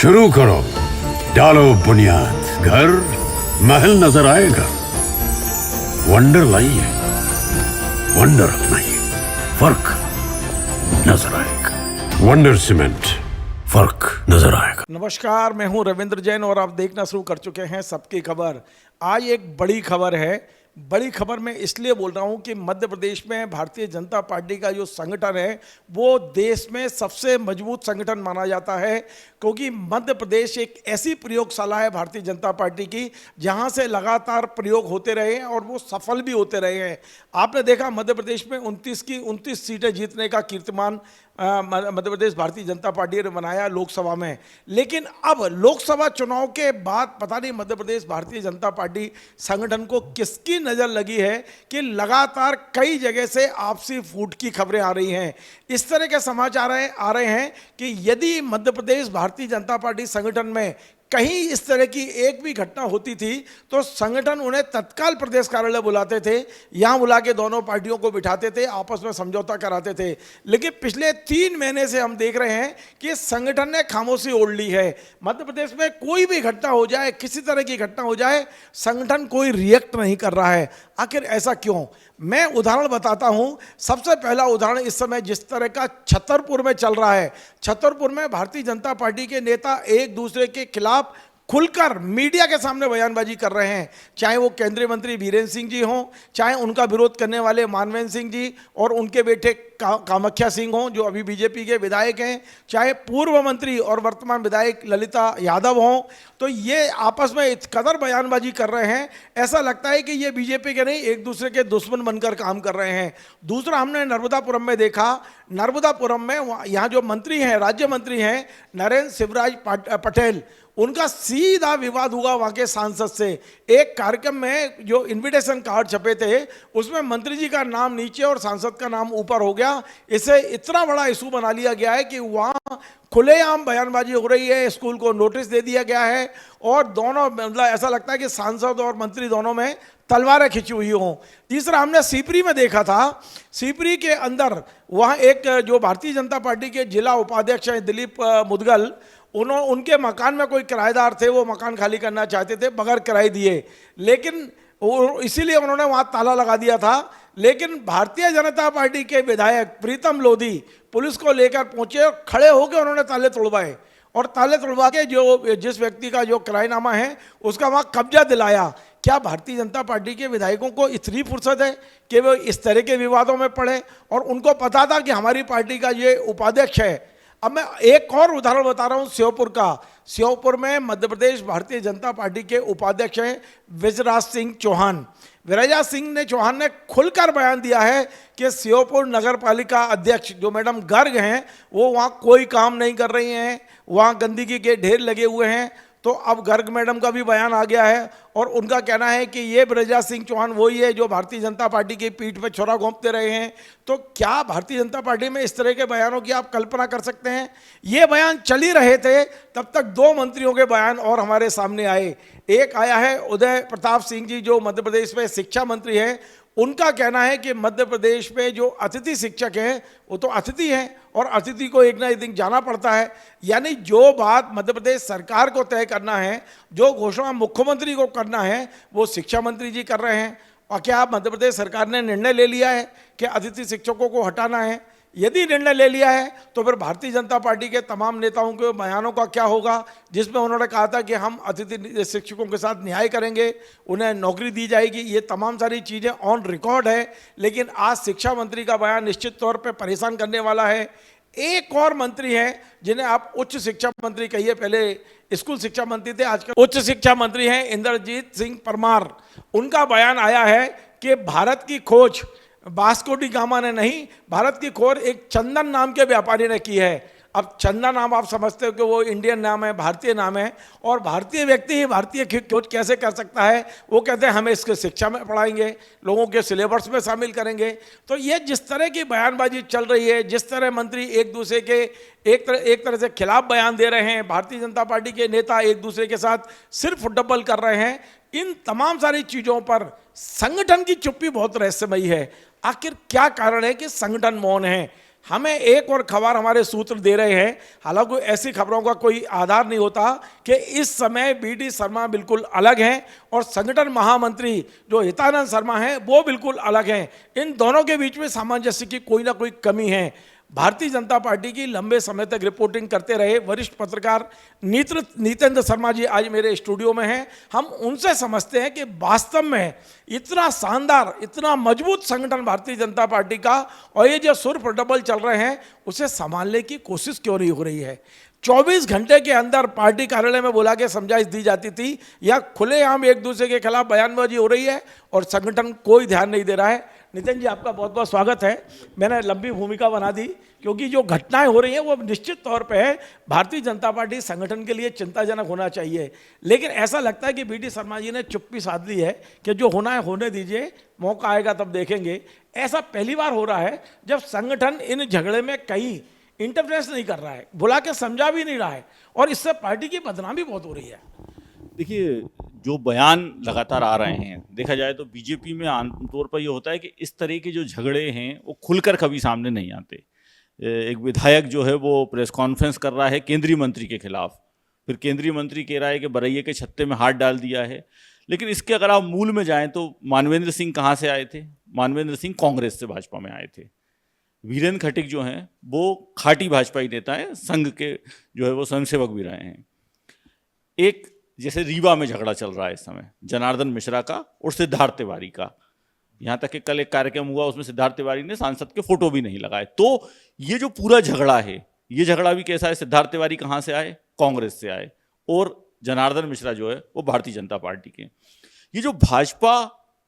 शुरू करो, डालो बुनियाद, घर महल नजर आएगा। वंडर लाइए, वंडर अपनाइए, फर्क नजर आएगा। वंडर सीमेंट, फर्क नजर आएगा। नमस्कार, मैं हूं रविंद्र जैन और आप देखना शुरू कर चुके हैं सबकी खबर। आज एक बड़ी खबर है। बड़ी खबर मैं इसलिए बोल रहा हूं कि मध्य प्रदेश में भारतीय जनता पार्टी का जो संगठन है वो देश में सबसे मजबूत संगठन माना जाता है, क्योंकि मध्य प्रदेश एक ऐसी प्रयोगशाला है भारतीय जनता पार्टी की जहां से लगातार प्रयोग होते रहे हैं और वो सफल भी होते रहे हैं। आपने देखा मध्य प्रदेश में 29 की 29 सीटें जीतने का कीर्तिमान मध्य प्रदेश भारतीय जनता पार्टी ने बनाया लोकसभा में। लेकिन अब लोकसभा चुनाव के बाद पता नहीं मध्य प्रदेश भारतीय जनता पार्टी संगठन को किसकी नज़र लगी है कि लगातार कई जगह से आपसी फूट की खबरें आ रही हैं। इस तरह के समाचार आ रहे हैं कि यदि मध्य प्रदेश भारतीय जनता पार्टी संगठन में कहीं इस तरह की एक भी घटना होती थी तो संगठन उन्हें तत्काल प्रदेश कार्यालय बुलाते थे, यहाँ बुला के दोनों पार्टियों को बिठाते थे, आपस में समझौता कराते थे। लेकिन पिछले 3 महीने से हम देख रहे हैं कि संगठन ने खामोशी ओढ़ ली है। मध्य प्रदेश में कोई भी घटना हो जाए, किसी तरह की घटना हो जाए, संगठन कोई रिएक्ट नहीं कर रहा है। आखिर ऐसा क्यों? मैं उदाहरण बताता हूं। सबसे पहला उदाहरण इस समय जिस तरह का छतरपुर में चल रहा है। छतरपुर में भारतीय जनता पार्टी के नेता एक दूसरे के खिलाफ खुलकर मीडिया के सामने बयानबाजी कर रहे हैं, चाहे वो केंद्रीय मंत्री बीरेंद्र सिंह जी हों, चाहे उनका विरोध करने वाले मानवेंद्र सिंह जी और उनके बेटे कामाख्या सिंह हों जो अभी बीजेपी के विधायक हैं, चाहे पूर्व मंत्री और वर्तमान विधायक ललिता यादव हों। तो ये आपस में इस कदर बयानबाजी कर रहे हैं, ऐसा लगता है कि ये बीजेपी के नहीं एक दूसरे के दुश्मन बनकर काम कर रहे हैं। दूसरा हमने नर्मदापुरम में देखा। नर्मदापुरम में यहाँ जो मंत्री हैं, राज्य मंत्री हैं नरेंद्र शिवराज पटेल, उनका सीधा विवाद हुआ वहाँ के सांसद से। एक कार्यक्रम में जो इनविटेशन कार्ड छपे थे उसमें मंत्री जी का नाम नीचे और सांसद का नाम ऊपर हो गया। इसे इतना बड़ा इशू बना लिया गया है कि वहाँ खुलेआम बयानबाजी हो रही है। स्कूल को नोटिस दे दिया गया है और दोनों मतलब ऐसा लगता है कि सांसद और मंत्री दोनों में तलवारें खिंची हुई हों। तीसरा हमने सीपरी में देखा था। सीपरी के अंदर वहाँ एक जो भारतीय जनता पार्टी के जिला उपाध्यक्ष हैं दिलीप मुदगल, उनके मकान में कोई किराएदार थे, वो मकान खाली करना चाहते थे बगैर किराए दिए, लेकिन इसीलिए उन्होंने वहाँ ताला लगा दिया था। लेकिन भारतीय जनता पार्टी के विधायक प्रीतम लोधी पुलिस को लेकर पहुंचे और खड़े होकर उन्होंने ताले तोड़वाए और ताले तोड़वा के जो जिस व्यक्ति का जो किराएनामा है उसका वहाँ कब्जा दिलाया। क्या भारतीय जनता पार्टी के विधायकों को इतनी फुर्सत है कि वो इस तरह के विवादों में पड़े? और उनको पता था कि हमारी पार्टी का ये उपाध्यक्ष है। अब मैं एक और उदाहरण बता रहा हूं श्योपुर का। श्योपुर में मध्य प्रदेश भारतीय जनता पार्टी के उपाध्यक्ष हैं विजराज सिंह चौहान। विजराज सिंह चौहान ने खुलकर बयान दिया है कि श्योपुर नगर पालिका अध्यक्ष जो मैडम गर्ग हैं वो वहाँ कोई काम नहीं कर रही हैं, वहाँ गंदगी के ढेर लगे हुए हैं। तो अब गर्ग मैडम का भी बयान आ गया है और उनका कहना है कि ये विजराज सिंह चौहान वही है जो भारतीय जनता पार्टी की पीठ पे छुरा घोंपते रहे हैं। तो क्या भारतीय जनता पार्टी में इस तरह के बयानों की आप कल्पना कर सकते हैं? ये बयान चल ही रहे थे तब तक 2 मंत्रियों के बयान और हमारे सामने आए। एक आया है उदय प्रताप सिंह जी जो मध्य प्रदेश में शिक्षा मंत्री हैं। उनका कहना है कि मध्य प्रदेश में जो अतिथि शिक्षक हैं वो तो अतिथि हैं और अतिथि को एक ना एक दिन जाना पड़ता है। यानी जो बात मध्य प्रदेश सरकार को तय करना है, जो घोषणा मुख्यमंत्री को करना है, वो शिक्षा मंत्री जी कर रहे हैं। और क्या मध्य प्रदेश सरकार ने निर्णय ले लिया है कि अतिथि शिक्षकों को हटाना है? यदि निर्णय ले लिया है तो फिर भारतीय जनता पार्टी के तमाम नेताओं के बयानों का क्या होगा जिसमें उन्होंने कहा था कि हम अतिथि शिक्षकों के साथ न्याय करेंगे, उन्हें नौकरी दी जाएगी। ये तमाम सारी चीज़ें ऑन रिकॉर्ड है। लेकिन आज शिक्षा मंत्री का बयान निश्चित तौर पर परेशान करने वाला है। एक और मंत्री हैं जिन्हें आप उच्च शिक्षा मंत्री कहिए, पहले स्कूल शिक्षा मंत्री थे, आजकल उच्च शिक्षा मंत्री हैं इंद्रजीत सिंह परमार। उनका बयान आया है कि भारत की खोज वास्को डी गामा ने नहीं, भारत की खोज एक चंदन नाम के व्यापारी ने की है। अब चंदन नाम आप समझते हो कि वो इंडियन नाम है, भारतीय नाम है, और भारतीय व्यक्ति ही भारतीय खोज कैसे कर सकता है? वो कहते हैं हमें इसके शिक्षा में पढ़ाएंगे, लोगों के सिलेबस में शामिल करेंगे। तो ये जिस तरह की बयानबाजी चल रही है, जिस तरह मंत्री एक दूसरे के एक तरह से खिलाफ बयान दे रहे हैं, भारतीय जनता पार्टी के नेता एक दूसरे के साथ सिर्फ डबल कर रहे हैं, इन तमाम सारी चीज़ों पर संगठन की चुप्पी बहुत रहस्यमयी है। आखिर क्या कारण है कि संगठन मौन है? हमें एक और खबर हमारे सूत्र दे रहे हैं, हालांकि ऐसी खबरों का कोई आधार नहीं होता, कि इस समय बीडी शर्मा बिल्कुल अलग हैं और संगठन महामंत्री जो हितानंद शर्मा हैं वो बिल्कुल अलग हैं। इन दोनों के बीच में सामंजस्य की कोई ना कोई कमी है। भारतीय जनता पार्टी की लंबे समय तक रिपोर्टिंग करते रहे वरिष्ठ पत्रकार नीतेंद्र शर्मा जी आज मेरे स्टूडियो में हैं। हम उनसे समझते हैं कि वास्तव में इतना शानदार, इतना मजबूत संगठन भारतीय जनता पार्टी का, और ये जो सुर प्रडबल चल रहे हैं उसे संभालने की कोशिश क्यों नहीं हो रही है। 24 घंटे के अंदर पार्टी कार्यालय में बुला के समझाइश दी जाती थी, या खुलेआम एक दूसरे के खिलाफ बयानबाजी हो रही है और संगठन कोई ध्यान नहीं दे रहा है। नितिन जी, आपका बहुत बहुत स्वागत है। मैंने लंबी भूमिका बना दी क्योंकि जो घटनाएं हो रही हैं वो निश्चित तौर पे है भारतीय जनता पार्टी संगठन के लिए चिंताजनक होना चाहिए, लेकिन ऐसा लगता है कि बीडी शर्मा जी ने चुप्पी साध ली है कि जो होना है होने दीजिए, मौका आएगा तब देखेंगे। ऐसा पहली बार हो रहा है जब संगठन इन झगड़े में कहीं इंटरफेरेंस नहीं कर रहा है, बुला के समझा भी नहीं रहा है, और इससे पार्टी की बदनामी बहुत हो रही है। देखिए, जो बयान लगातार आ रहे हैं, देखा जाए तो बीजेपी में आमतौर पर ये होता है कि इस तरह के जो झगड़े हैं वो खुलकर कभी सामने नहीं आते। एक विधायक जो है वो प्रेस कॉन्फ्रेंस कर रहा है केंद्रीय मंत्री के खिलाफ, फिर केंद्रीय मंत्री कह रहा है कि बरैये के छत्ते में हाथ डाल दिया है। लेकिन इसके अगर आप मूल में जाएं तो मानवेंद्र सिंह कहाँ से आए थे? मानवेंद्र सिंह कांग्रेस से भाजपा में आए थे। वीरेंद्र खटीक जो हैं वो खाटी भाजपाई नेता हैं, संघ के जो है वो स्वयंसेवक भी रहे हैं। एक जैसे रीवा में झगड़ा चल रहा है इस समय जनार्दन मिश्रा का और सिद्धार्थ तिवारी का, यहाँ तक कि कल एक कार्यक्रम हुआ उसमें सिद्धार्थ तिवारी ने सांसद के फोटो भी नहीं लगाए। तो ये जो पूरा झगड़ा है, ये झगड़ा भी कैसा है? सिद्धार्थ तिवारी कहाँ से आए? कांग्रेस से आए, और जनार्दन मिश्रा जो है वो भारतीय जनता पार्टी के। ये जो भाजपा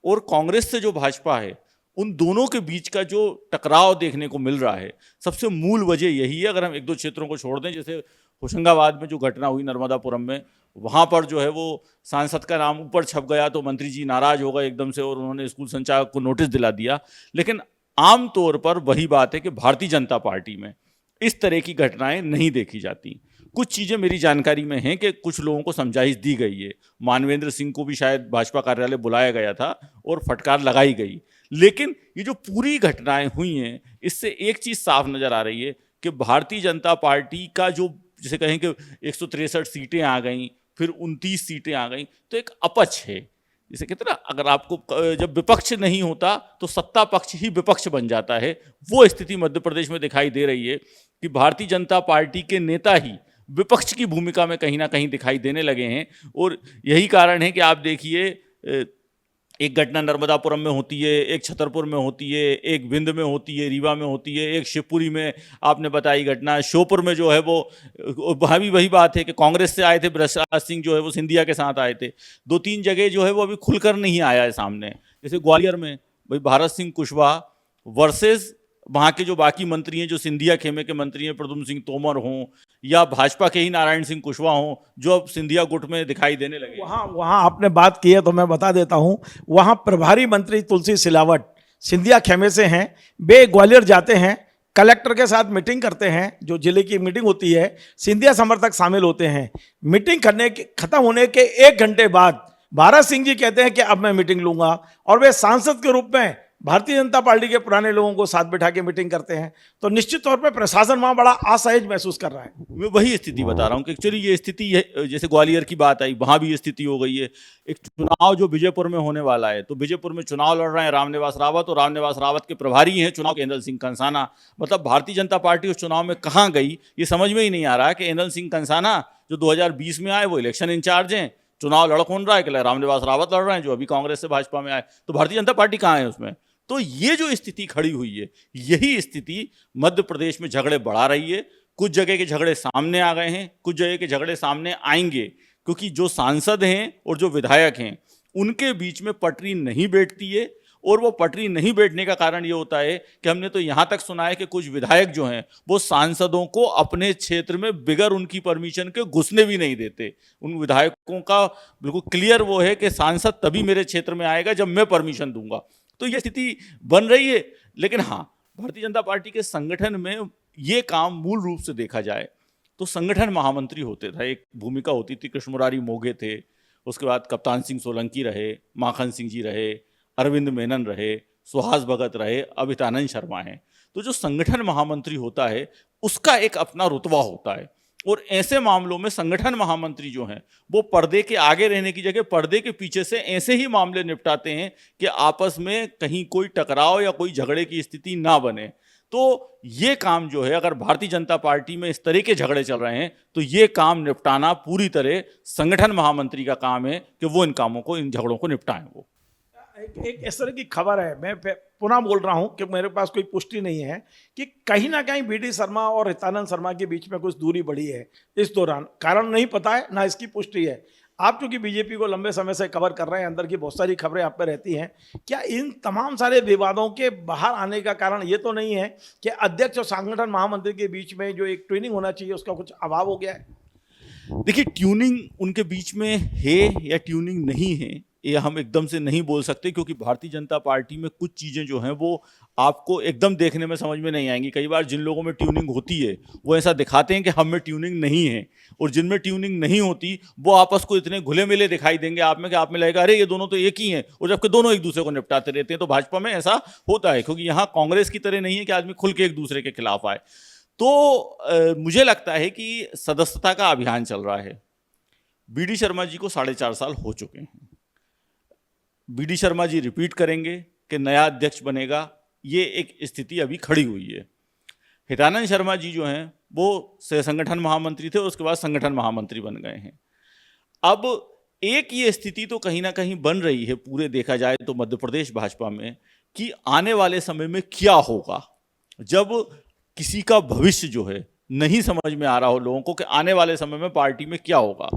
और कांग्रेस से जो भाजपा है, उन दोनों के बीच का जो टकराव देखने को मिल रहा है, सबसे मूल वजह यही है। अगर हम एक दो क्षेत्रों को छोड़ दें, जैसे होशंगाबाद में जो घटना हुई नर्मदापुरम में, वहाँ पर जो है वो सांसद का नाम ऊपर छप गया तो मंत्री जी नाराज हो गए एकदम से और उन्होंने स्कूल संचालक को नोटिस दिला दिया। लेकिन आम तौर पर वही बात है कि भारतीय जनता पार्टी में इस तरह की घटनाएं नहीं देखी जाती। कुछ चीज़ें मेरी जानकारी में हैं कि कुछ लोगों को समझाइश दी गई है, मानवेंद्र सिंह को भी शायद भाजपा कार्यालय बुलाया गया था और फटकार लगाई गई। लेकिन ये जो पूरी घटनाएं हुई हैं, इससे एक चीज़ साफ नज़र आ रही है कि भारतीय जनता पार्टी का जो, जैसे कहें कि 163 सीटें आ गई, फिर 29 सीटें आ गई, तो एक अपच है। जैसे कहते हैं ना, अगर आपको जब विपक्ष नहीं होता तो सत्ता पक्ष ही विपक्ष बन जाता है, वो स्थिति मध्य प्रदेश में दिखाई दे रही है कि भारतीय जनता पार्टी के नेता ही विपक्ष की भूमिका में कहीं ना कहीं दिखाई देने लगे हैं। और यही कारण है कि आप देखिए, एक घटना नर्मदापुरम में होती है, एक छतरपुर में होती है, एक विंध में होती है, रीवा में होती है, एक शिवपुरी में आपने बताई घटना, श्योपुर में जो है वो वहाँ भी वही बात है कि कांग्रेस से आए थे बृहस्पति सिंह जो है वो सिंधिया के साथ आए थे। 2-3 जगह जो है वो अभी खुलकर नहीं आया है सामने। जैसे ग्वालियर में भाई भारत सिंह कुशवाहा वर्सेस वहाँ के जो बाकी मंत्री हैं, जो सिंधिया खेमे के मंत्री हैं, प्रद्युम्न सिंह तोमर हों या भाजपा के ही नारायण सिंह कुशवाहा हों, जो अब सिंधिया गुट में दिखाई देने लगे। वहाँ आपने बात की है तो मैं बता देता हूँ, वहाँ प्रभारी मंत्री तुलसी सिलावट सिंधिया खेमे से हैं। वे ग्वालियर जाते हैं, कलेक्टर के साथ मीटिंग करते हैं, जो जिले की मीटिंग होती है, सिंधिया समर्थक शामिल होते हैं। मीटिंग करने के खत्म होने के 1 घंटे बाद भारत सिंह जी कहते हैं कि अब मैं मीटिंग लूंगा, और वे सांसद के रूप में भारतीय जनता पार्टी के पुराने लोगों को साथ बिठा के मीटिंग करते हैं। तो निश्चित तौर पे प्रशासन वहाँ बड़ा असहज महसूस कर रहा है। मैं वही स्थिति बता रहा हूँ कि एक्चुअली ये स्थिति है, जैसे ग्वालियर की बात आई, वहाँ भी ये स्थिति हो गई है। एक चुनाव जो विजयपुर में होने वाला है, तो विजयपुर में चुनाव लड़ रहे हैं रामनिवास रावत, और रामनिवास रावत के प्रभारी हैं चुनाव के एंदल सिंह कंसाना। मतलब भारतीय जनता पार्टी उस चुनाव में कहाँ गई, ये समझ में ही नहीं आ रहा है कि एंदल सिंह कंसाना जो 2020 में आए वो इलेक्शन इंचार्ज हैं, चुनाव लड़ कौन रहा है कि रामनिवास रावत लड़ रहे हैं जो अभी कांग्रेस से भाजपा में आए, तो भारतीय जनता पार्टी कहाँ है उसमें। तो ये जो स्थिति खड़ी हुई है, यही स्थिति मध्य प्रदेश में झगड़े बढ़ा रही है। कुछ जगह के झगड़े सामने आ गए हैं, कुछ जगह के झगड़े सामने आएंगे, क्योंकि जो सांसद हैं और जो विधायक हैं उनके बीच में पटरी नहीं बैठती है। और वो पटरी नहीं बैठने का कारण ये होता है कि हमने तो यहाँ तक सुना है कि कुछ विधायक जो हैं वो सांसदों को अपने क्षेत्र में बिगर उनकी परमिशन के घुसने भी नहीं देते। उन विधायकों का बिल्कुल क्लियर वो है कि सांसद तभी मेरे क्षेत्र में आएगा जब मैं परमिशन दूंगा। तो ये स्थिति बन रही है। लेकिन हाँ, भारतीय जनता पार्टी के संगठन में ये काम मूल रूप से देखा जाए तो संगठन महामंत्री होते थे, एक भूमिका होती थी, कृष्ण मुरारी मोघे थे, उसके बाद कप्तान सिंह सोलंकी रहे, माखन सिंह जी रहे, अरविंद मेनन रहे, सुहास भगत रहे, अब हितानंद शर्मा हैं। तो जो संगठन महामंत्री होता है उसका एक अपना रुतबा होता है, और ऐसे मामलों में संगठन महामंत्री जो हैं वो पर्दे के आगे रहने की जगह पर्दे के पीछे से ऐसे ही मामले निपटाते हैं कि आपस में कहीं कोई टकराव या कोई झगड़े की स्थिति ना बने। तो ये काम जो है, अगर भारतीय जनता पार्टी में इस तरह के झगड़े चल रहे हैं तो ये काम निपटाना पूरी तरह संगठन महामंत्री का काम है कि वो इन कामों को, इन झगड़ों को निपटाएं। वो एक इस तरह की खबर है, मैं पुनः बोल रहा हूं कि मेरे पास कोई पुष्टि नहीं है, कि कहीं ना कहीं बीडी शर्मा और हितानंद शर्मा के बीच में कुछ दूरी बढ़ी है इस दौरान। कारण नहीं पता है, ना इसकी पुष्टि है। आप चूंकि बीजेपी को लंबे समय से कवर कर रहे हैं, अंदर की बहुत सारी खबरें आप पे रहती हैं, क्या इन तमाम सारे विवादों के बाहर आने का कारण ये तो नहीं है कि अध्यक्ष और संगठन महामंत्री के बीच में जो एक ट्रेनिंग होना चाहिए उसका कुछ अभाव हो गया है? देखिए, ट्यूनिंग उनके बीच में है या ट्यूनिंग नहीं है, ये हम एकदम से नहीं बोल सकते, क्योंकि भारतीय जनता पार्टी में कुछ चीज़ें जो हैं वो आपको एकदम देखने में समझ में नहीं आएंगी। कई बार जिन लोगों में ट्यूनिंग होती है वो ऐसा दिखाते हैं कि हम में ट्यूनिंग नहीं है, और जिनमें ट्यूनिंग नहीं होती वो आपस को इतने घुले मिले दिखाई देंगे आप में कि आप में लगेगा अरे ये दोनों तो एक ही हैं, और जबकि दोनों एक दूसरे को निपटाते रहते हैं। तो भाजपा में ऐसा होता है, क्योंकि यहाँ कांग्रेस की तरह नहीं है कि आदमी खुल के एक दूसरे के खिलाफ आए। तो मुझे लगता है कि सदस्यता का अभियान चल रहा है। बीडी शर्मा जी को 4.5 साल हो चुके हैं। बीडी शर्मा जी रिपीट करेंगे कि नया अध्यक्ष बनेगा, ये एक स्थिति अभी खड़ी हुई है। हितानंद शर्मा जी जो हैं वो संगठन महामंत्री थे, उसके बाद संगठन महामंत्री बन गए हैं। अब एक ये स्थिति तो कहीं ना कहीं बन रही है पूरे, देखा जाए तो मध्य प्रदेश भाजपा में, कि आने वाले समय में क्या होगा जब किसी का भविष्य जो है नहीं समझ में आ रहा हो लोगों को कि आने वाले समय में पार्टी में क्या होगा।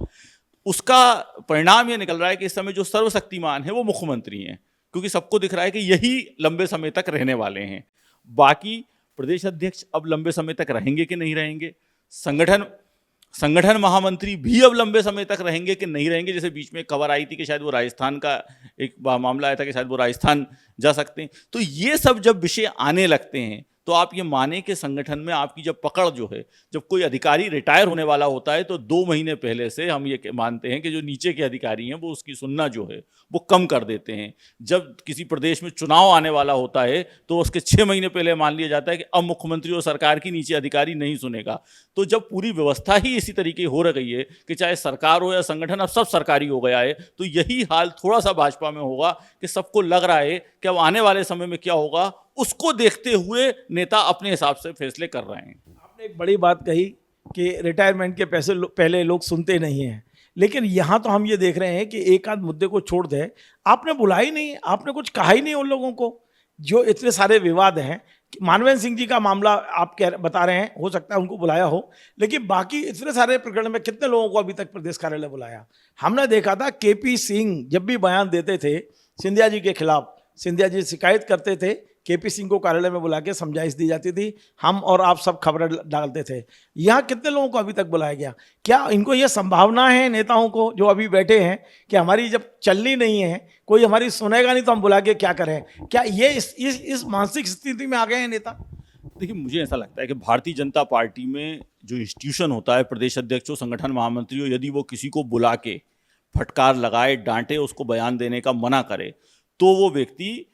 उसका परिणाम ये निकल रहा है कि इस समय जो सर्वशक्तिमान है वो मुख्यमंत्री हैं, क्योंकि सबको दिख रहा है कि यही लंबे समय तक रहने वाले हैं। बाकी प्रदेश अध्यक्ष अब लंबे समय तक रहेंगे कि नहीं रहेंगे, संगठन महामंत्री भी अब लंबे समय तक रहेंगे कि नहीं रहेंगे। जैसे बीच में खबर आई थी कि शायद वो राजस्थान का एक मामला आया था कि शायद वो राजस्थान जा सकते हैं। तो ये सब जब विषय आने लगते हैं तो आप ये माने कि संगठन में आपकी जब पकड़ जो है, जब कोई अधिकारी रिटायर होने वाला होता है तो 2 महीने पहले से हम ये मानते हैं कि जो नीचे के अधिकारी हैं वो उसकी सुनना जो है वो कम कर देते हैं। जब किसी प्रदेश में चुनाव आने वाला होता है तो उसके 6 महीने पहले मान लिया जाता है कि अब मुख्यमंत्री और सरकार की नीचे अधिकारी नहीं सुनेगा। तो जब पूरी व्यवस्था ही इसी तरीके हो रही है कि चाहे सरकार हो या संगठन अब सब सरकारी हो गया है, तो यही हाल थोड़ा सा भाजपा में होगा कि सबको लग रहा है कि अब आने वाले समय में क्या होगा, उसको देखते हुए नेता अपने हिसाब से फैसले कर रहे हैं। आपने एक बड़ी बात कही कि रिटायरमेंट के पैसे पहले लोग सुनते नहीं हैं, लेकिन यहाँ तो हम ये देख रहे हैं कि एक आध मुद्दे को छोड़ दे, आपने बुलाया ही नहीं, आपने कुछ कहा ही नहीं उन लोगों को जो इतने सारे विवाद हैं। मानवेंद्र सिंह जी का मामला आप बता रहे हैं, हो सकता है उनको बुलाया हो, लेकिन बाकी इतने सारे प्रकरण में कितने लोगों को अभी तक प्रदेश कार्यालय बुलाया? हमने देखा था केपी सिंह जब भी बयान देते थे सिंधिया जी के खिलाफ, सिंधिया जी शिकायत करते थे, केपी सिंह को कार्यालय में बुला के समझाइश दी जाती थी, हम और आप सब खबरें डालते थे। यहाँ कितने लोगों को अभी तक बुलाया गया? क्या इनको ये संभावना है नेताओं को जो अभी बैठे हैं कि हमारी जब चलनी नहीं है, कोई हमारी सुनेगा नहीं तो हम बुला के क्या करें? क्या ये इस मानसिक स्थिति में आ गए हैं नेता? देखिए, मुझे ऐसा लगता है कि भारतीय जनता पार्टी में जो इंस्टीट्यूशन होता है, प्रदेश अध्यक्ष हो, संगठन महामंत्री हो, यदि वो किसी को बुला के फटकार लगाए, डांटे, उसको बयान देने का मना करे, तो वो व्यक्ति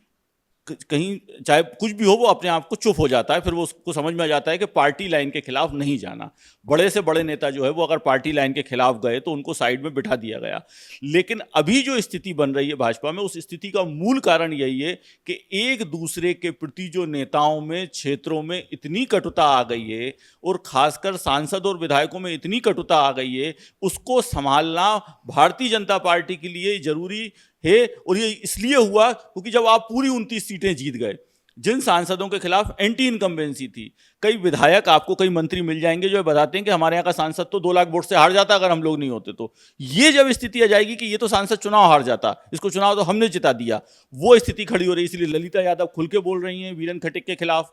कहीं चाहे कुछ भी हो वो अपने आप को चुप हो जाता है। फिर वो उसको समझ में आ जाता है कि पार्टी लाइन के खिलाफ नहीं जाना। बड़े से बड़े नेता जो है वो अगर पार्टी लाइन के खिलाफ गए तो उनको साइड में बिठा दिया गया। लेकिन अभी जो स्थिति बन रही है भाजपा में, उस स्थिति का मूल कारण यही है कि एक दूसरे के प्रति जो नेताओं में, क्षेत्रों में इतनी कटुता आ गई है, और खासकर सांसद और विधायकों में इतनी कटुता आ गई है, उसको संभालना भारतीय जनता पार्टी के लिए जरूरी है। और ये इसलिए हुआ क्योंकि जब आप पूरी 29 सीटें जीत गए, जिन सांसदों के खिलाफ एंटी इनकम्बेंसी थी, कई विधायक आपको, कई मंत्री मिल जाएंगे जो बताते हैं कि हमारे यहाँ का सांसद तो 2 लाख वोट से हार जाता अगर हम लोग नहीं होते। तो ये जब स्थिति आ जाएगी कि ये तो सांसद चुनाव हार जाता, इसको चुनाव तो हमने जिता दिया, वो स्थिति खड़ी हो रही है। इसलिए ललिता यादव खुल के बोल रही हैं वीरेंद्र खटीक के खिलाफ,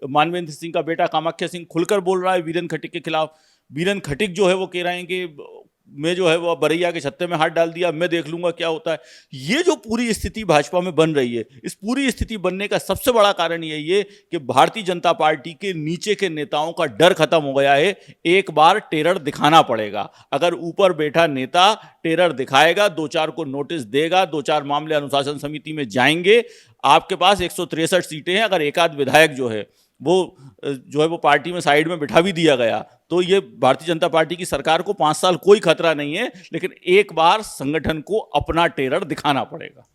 मानवेंद्र सिंह का बेटा कामाख्या सिंह खुलकर बोल रहा है वीरेंद्र खटीक के खिलाफ। वीरेंद्र खटीक जो है वो कह रहे हैं कि मैं जो है वो बरैया के छत्ते में हाथ डाल दिया, मैं देख लूंगा क्या होता है। ये जो पूरी स्थिति भाजपा में बन रही है, इस पूरी स्थिति बनने का सबसे बड़ा कारण यही है कि भारतीय जनता पार्टी के नीचे के नेताओं का डर खत्म हो गया है। एक बार टेरर दिखाना पड़ेगा। अगर ऊपर बैठा नेता टेरर दिखाएगा, 2-4 को नोटिस देगा, 2-4 मामले अनुशासन समिति में जाएंगे, आपके पास 163 सीटें हैं। अगर एक आध विधायक जो है वो जो है वो पार्टी में साइड में बिठा भी दिया गया। तो ये भारतीय जनता पार्टी की सरकार को 5 साल कोई खतरा नहीं है, लेकिन एक बार संगठन को अपना टेरर दिखाना पड़ेगा।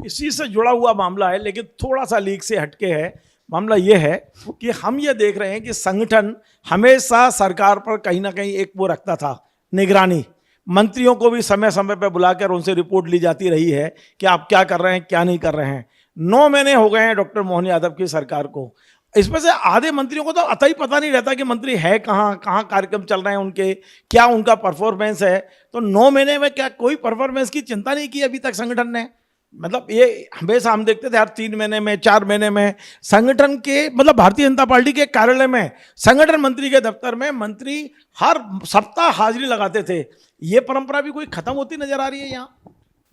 इसी से जुड़ा हुआ मामला है, लेकिन थोड़ा सा लीक से हटके है। मामला ये है कि हम ये देख रहे हैं कि संगठन हमेशा सरकार पर कहीं ना कहीं एक वो रखता था, निगरानी। मंत्रियों को भी समय समय पर बुलाकर उनसे रिपोर्ट ली जाती रही है कि आप क्या कर रहे हैं, क्या नहीं कर रहे हैं। 9 महीने हो गए हैं डॉक्टर मोहन यादव की सरकार को। इसमें से आधे मंत्रियों को तो अतः ही पता नहीं रहता कि मंत्री है कहाँ, कहाँ कार्यक्रम चल रहे हैं उनके, क्या उनका परफॉर्मेंस है। तो 9 महीने में क्या कोई परफॉर्मेंस की चिंता नहीं की अभी तक संगठन ने? मतलब ये हमेशा हम देखते थे हर 3 महीने में, 4 महीने में संगठन के, मतलब भारतीय जनता पार्टी के कार्यालय में, संगठन मंत्री के दफ्तर में मंत्री हर सप्ताह हाजिरी लगाते थे। ये परंपरा भी कोई खत्म होती नजर आ रही है यहाँ?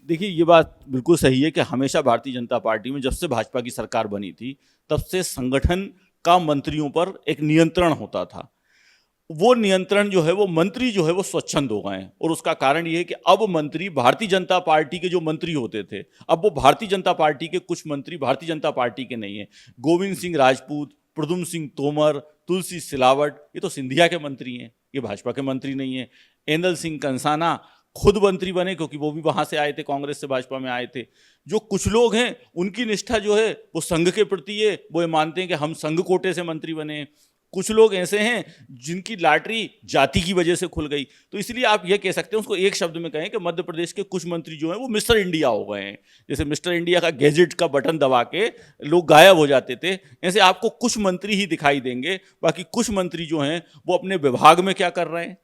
देखिए, ये बात बिल्कुल सही है कि हमेशा भारतीय जनता पार्टी में जब से भाजपा की सरकार बनी थी तब से संगठन का मंत्रियों पर एक नियंत्रण होता था। वो नियंत्रण जो है वो मंत्री जो है वो स्वच्छंद हो गए हैं, और उसका कारण ये है कि अब मंत्री भारतीय जनता पार्टी के जो मंत्री होते थे, अब वो भारतीय जनता पार्टी के कुछ मंत्री भारतीय जनता पार्टी के नहीं है। गोविंद सिंह राजपूत, प्रद्युम्न सिंह तोमर, तुलसी सिलावट, ये तो सिंधिया के मंत्री हैं, ये भाजपा के मंत्री नहीं है। एंदल सिंह कंसाना खुद मंत्री बने क्योंकि वो भी वहां से आए थे, कांग्रेस से भाजपा में आए थे। जो कुछ लोग हैं उनकी निष्ठा जो है वो संघ के प्रति है, वो ये मानते हैं कि हम संघ कोटे से मंत्री बने। कुछ लोग ऐसे हैं जिनकी लॉटरी जाति की वजह से खुल गई। तो इसलिए आप ये कह सकते हैं, उसको एक शब्द में कहें कि मध्य प्रदेश के कुछ मंत्री जो हैं वो मिस्टर इंडिया हो गए हैं। जैसे मिस्टर इंडिया का गैजेट का बटन दबा के लोग गायब हो जाते थे, ऐसे आपको कुछ मंत्री ही दिखाई देंगे। बाकी कुछ मंत्री जो हैं वो अपने विभाग में क्या कर रहे हैं,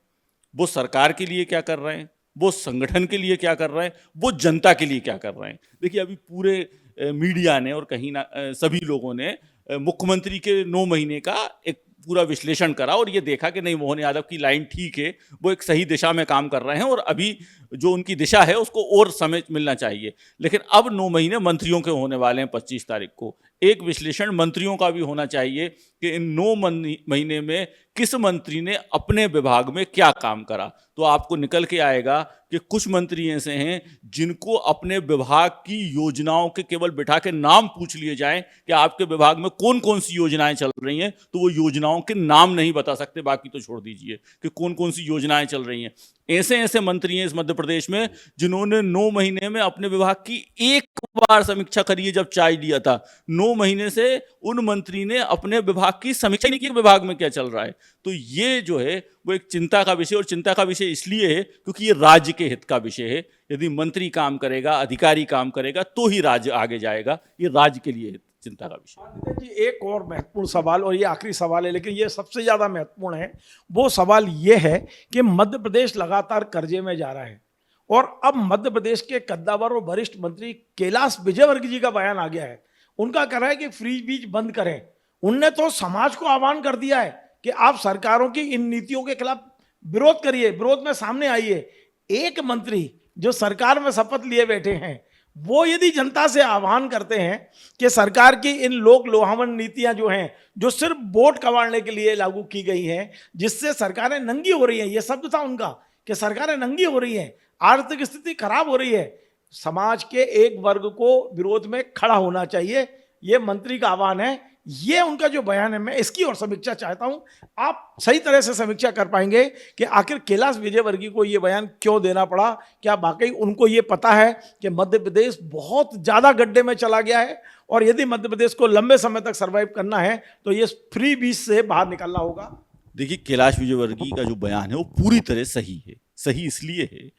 वो सरकार के लिए क्या कर रहे हैं, वो संगठन के लिए क्या कर रहे हैं, वो जनता के लिए क्या कर रहे हैं। देखिए, अभी पूरे मीडिया ने और कहीं ना सभी लोगों ने मुख्यमंत्री के 9 महीने का एक पूरा विश्लेषण करा और ये देखा कि नहीं, मोहन यादव की लाइन ठीक है, वो एक सही दिशा में काम कर रहे हैं और अभी जो उनकी दिशा है उसको और समय मिलना चाहिए। लेकिन अब 9 महीने मंत्रियों के होने वाले हैं 25 तारीख को। एक विश्लेषण मंत्रियों का भी होना चाहिए कि इन 9 महीने में किस मंत्री ने अपने विभाग में क्या काम करा। तो आपको निकल के आएगा कि कुछ मंत्री ऐसे हैं जिनको अपने विभाग की योजनाओं के केवल बिठा के नाम पूछ लिए जाएं कि आपके विभाग में कौन कौन सी योजनाएं चल रही हैं, तो वो योजनाओं के नाम नहीं बता सकते, बाकी तो छोड़ दीजिए कि कौन कौन सी योजनाएं चल रही हैं। ऐसे ऐसे मंत्री हैं इस मध्य प्रदेश में जिन्होंने 9 महीने में अपने विभाग की एक बार समीक्षा करी है जब चाय दिया था। 9 महीने से उन मंत्री ने अपने विभाग की समीक्षा नहीं की, विभाग में क्या चल रहा है। तो ये जो है वो एक चिंता का विषय, और चिंता का विषय इसलिए है क्योंकि ये राज्य के हित का विषय है। यदि मंत्री काम करेगा, अधिकारी काम करेगा तो ही राज्य आगे जाएगा। ये राज्य के लिए चिंता का विषय। आदित्य जी, एक और महत्वपूर्ण सवाल, और ये आखिरी सवाल है लेकिन ये सबसे ज्यादा महत्वपूर्ण है। वो सवाल ये है कि मध्य प्रदेश लगातार कर्जे में जा रहा है और अब मध्य प्रदेश के कद्दावर और वरिष्ठ मंत्री कैलाश विजयवर्गीय जी का बयान आ गया है। उनका कहना है कि फ्री बीज बंद करें। उनने तो समाज को आह्वान कर दिया है कि आप सरकारों की इन नीतियों के खिलाफ विरोध करिए, विरोध में सामने आइए। एक मंत्री जो सरकार में शपथ लिए बैठे हैं वो यदि जनता से आह्वान करते हैं कि सरकार की इन लोक लोहावन नीतियां जो हैं, जो सिर्फ वोट कमाने के लिए लागू की गई हैं, जिससे सरकारें नंगी हो रही हैं, ये शब्द था उनका कि सरकारें नंगी हो रही हैं, आर्थिक स्थिति खराब हो रही है, समाज के एक वर्ग को विरोध में खड़ा होना चाहिए। ये मंत्री का आह्वान है, ये उनका जो बयान है। मैं इसकी और समीक्षा चाहता हूं, आप सही तरह से समीक्षा कर पाएंगे कि आखिर कैलाश विजयवर्गीय को ये बयान क्यों देना पड़ा। क्या वाकई उनको ये पता है कि मध्य प्रदेश बहुत ज़्यादा गड्ढे में चला गया है और यदि मध्य प्रदेश को लंबे समय तक सर्वाइव करना है तो ये फ्री बीज से बाहर निकलना होगा? देखिए, कैलाश विजयवर्गीय का जो बयान है वो पूरी तरह सही है। सही इसलिए है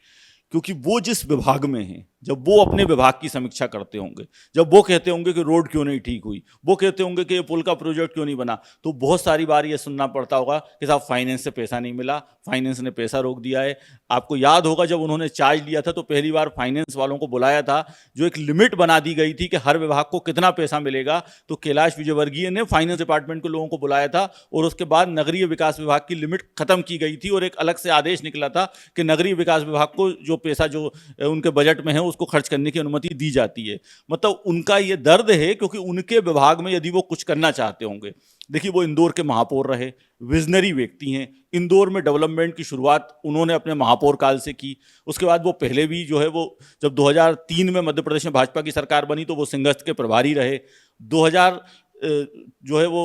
क्योंकि वो जिस विभाग में हैं, जब वो अपने विभाग की समीक्षा करते होंगे, जब वो कहते होंगे कि रोड क्यों नहीं ठीक हुई, वो कहते होंगे कि ये पुल का प्रोजेक्ट क्यों नहीं बना, तो बहुत सारी बार ये सुनना पड़ता होगा कि साहब फाइनेंस से पैसा नहीं मिला, फाइनेंस ने पैसा रोक दिया है। आपको याद होगा जब उन्होंने चार्ज लिया था तो पहली बार फाइनेंस वालों को बुलाया था, जो एक लिमिट बना दी गई थी कि हर विभाग को कितना पैसा मिलेगा, तो कैलाश विजयवर्गीय ने फाइनेंस डिपार्टमेंट के लोगों को बुलाया था और उसके बाद नगरीय विकास विभाग की लिमिट खत्म की गई थी और एक अलग से आदेश निकला था कि नगरीय विकास विभाग को जो पैसा जो उनके बजट में है उसको खर्च करने की अनुमति दी जाती है। मतलब उनका ये दर्द है क्योंकि उनके विभाग में यदि वो कुछ करना चाहते होंगे, देखिए वो इंदौर के महापौर रहे, विजनरी व्यक्ति हैं। इंदौर में डेवलपमेंट की शुरुआत उन्होंने अपने महापौर काल से की। उसके बाद वो पहले भी जो है वो जब 2003 में मध्य प्रदेश में भाजपा की सरकार बनी तो वो सिंहस्थ के प्रभारी रहे। 2000 जो है वो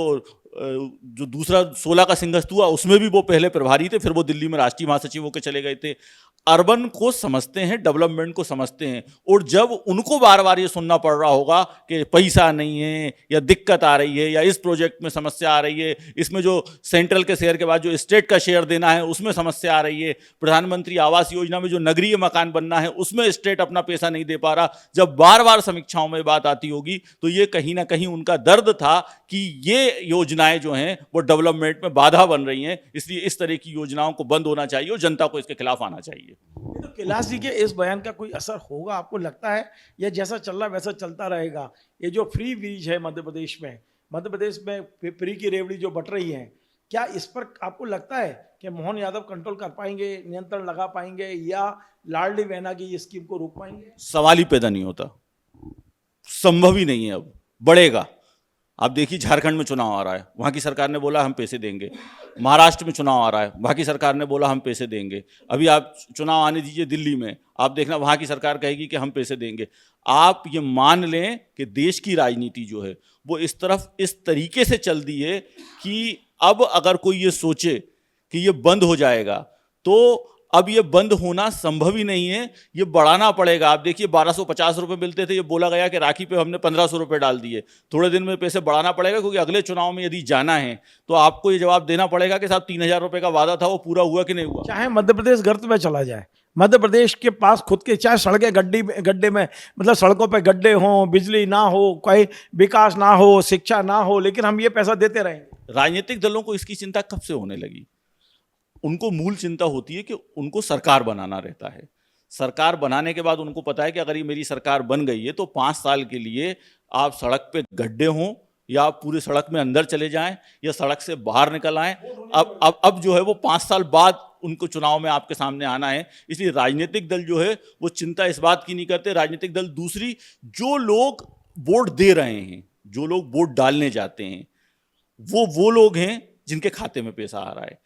जो दूसरा 16 का सिंगस्त हुआ उसमें भी वो पहले प्रभारी थे, फिर वो दिल्ली में राष्ट्रीय महासचिव होकर चले गए थे। अर्बन को समझते हैं, डेवलपमेंट को समझते हैं, और जब उनको बार बार ये सुनना पड़ रहा होगा कि पैसा नहीं है या दिक्कत आ रही है या इस प्रोजेक्ट में समस्या आ रही है, इसमें जो सेंट्रल के शेयर के बाद जो स्टेट का शेयर देना है उसमें समस्या आ रही है, प्रधानमंत्री आवास योजना में जो नगरीय मकान बनना है उसमें स्टेट अपना पैसा नहीं दे पा रहा, जब बार बार समीक्षाओं में बात आती होगी तो ये कहीं ना कहीं उनका दर्द था कि ये योजनाएं जो हैं वो डेवलपमेंट में बाधा बन रही हैं, इसलिए इस तरह की योजनाओं को बंद होना चाहिए और जनता को इसके खिलाफ आना चाहिए। तो कैलाश जी के इस बयान का कोई असर होगा आपको लगता है, या जैसा चल रहा है वैसा चलता रहेगा? ये जो फ्री ब्रिज है मध्य प्रदेश में फ्री की रेवड़ी जो बट रही है, क्या इस पर आपको लगता है कि मोहन यादव कंट्रोल कर पाएंगे, नियंत्रण लगा पाएंगे, या लाडली बहना की इस स्कीम को रोक पाएंगे? सवाल ही पैदा नहीं होता, संभव ही नहीं है। अब बढ़ेगा। आप देखिए झारखंड में चुनाव आ रहा है, वहाँ की सरकार ने बोला हम पैसे देंगे। महाराष्ट्र में चुनाव आ रहा है, वहाँ की सरकार ने बोला हम पैसे देंगे। अभी आप चुनाव आने दीजिए दिल्ली में, आप देखना वहाँ की सरकार कहेगी कि हम पैसे देंगे। आप ये मान लें कि देश की राजनीति जो है वो इस तरफ इस तरीके से चल दी है कि अब अगर कोई ये सोचे कि ये बंद हो जाएगा तो अब ये बंद होना संभव ही नहीं है, ये बढ़ाना पड़ेगा। आप देखिए 1250 रुपये मिलते थे, ये बोला गया कि राखी पे हमने 1500 रुपये डाल दिए। थोड़े दिन में पैसे बढ़ाना पड़ेगा, क्योंकि अगले चुनाव में यदि जाना है तो आपको ये जवाब देना पड़ेगा कि साहब 3000 रुपये का वादा था वो पूरा हुआ कि नहीं हुआ। चाहे मध्य प्रदेश गर्त में चला जाए, मध्य प्रदेश के पास खुद के चाहे सड़कें गड्ढे में, मतलब सड़कों पे गड्ढे हों, बिजली ना हो, कोई विकास ना हो, शिक्षा ना हो, लेकिन हम ये पैसा देते रहेंगे। राजनीतिक दलों को इसकी चिंता कब से होने लगी? उनको मूल चिंता होती है कि उनको सरकार बनाना रहता है। सरकार बनाने के बाद उनको पता है कि अगर ये मेरी सरकार बन गई है तो 5 साल के लिए आप सड़क पे गड्ढे हों या आप पूरे सड़क में अंदर चले जाएं या सड़क से बाहर निकल आएं, अब जो है वो 5 साल बाद उनको चुनाव में आपके सामने आना है। इसलिए राजनीतिक दल जो है वो चिंता इस बात की नहीं करते। राजनीतिक दल दूसरी, जो लोग वोट दे रहे हैं, जो लोग वोट डालने जाते हैं, वो लोग हैं जिनके खाते में पैसा आ रहा है।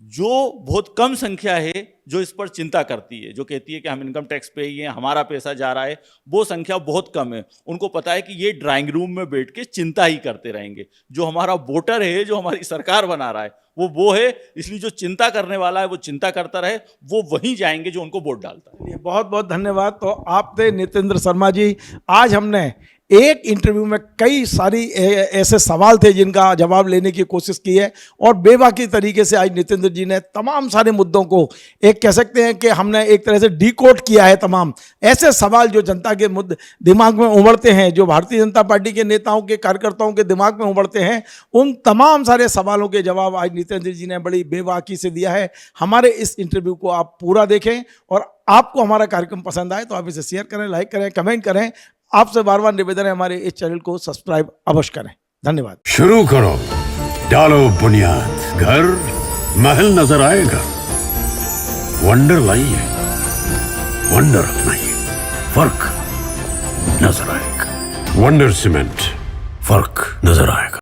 जो बहुत कम संख्या है जो इस पर चिंता करती है, जो कहती है कि हम इनकम टैक्स पे ही हैं, हमारा पैसा जा रहा है, वो संख्या बहुत कम है। उनको पता है कि ये ड्राइंग रूम में बैठ के चिंता ही करते रहेंगे। जो हमारा वोटर है, जो हमारी सरकार बना रहा है, वो है। इसलिए जो चिंता करने वाला है वो चिंता करता रहे, वो वहीं जाएंगे जो उनको वोट डालता है। बहुत बहुत धन्यवाद। तो आप थे नितेंद्र शर्मा जी। आज हमने एक इंटरव्यू में कई सारी ऐसे सवाल थे जिनका जवाब लेने की कोशिश की है, और बेबाकी तरीके से आज नितेंद्र जी ने तमाम सारे मुद्दों को, एक कह सकते हैं कि हमने एक तरह से डिकोड किया है। तमाम ऐसे सवाल जो जनता के मुद्दे दिमाग में उमड़ते हैं, जो भारतीय जनता पार्टी के नेताओं के कार्यकर्ताओं के दिमाग में उमड़ते हैं, उन तमाम सारे सवालों के जवाब आज नितेंद्र जी ने बड़ी बेबाकी से दिया है। हमारे इस इंटरव्यू को आप पूरा देखें, और आपको हमारा कार्यक्रम पसंद आए तो आप इसे शेयर करें, लाइक करें, कमेंट करें। आपसे बार बार निवेदन है हमारे इस चैनल को सब्सक्राइब अवश्य करें। धन्यवाद। शुरू करो, डालो बुनियाद, घर महल नजर आएगा। वंडर लाइए, वंडर अपनाइए, फर्क नजर आएगा। वंडर सीमेंट, फर्क नजर आएगा।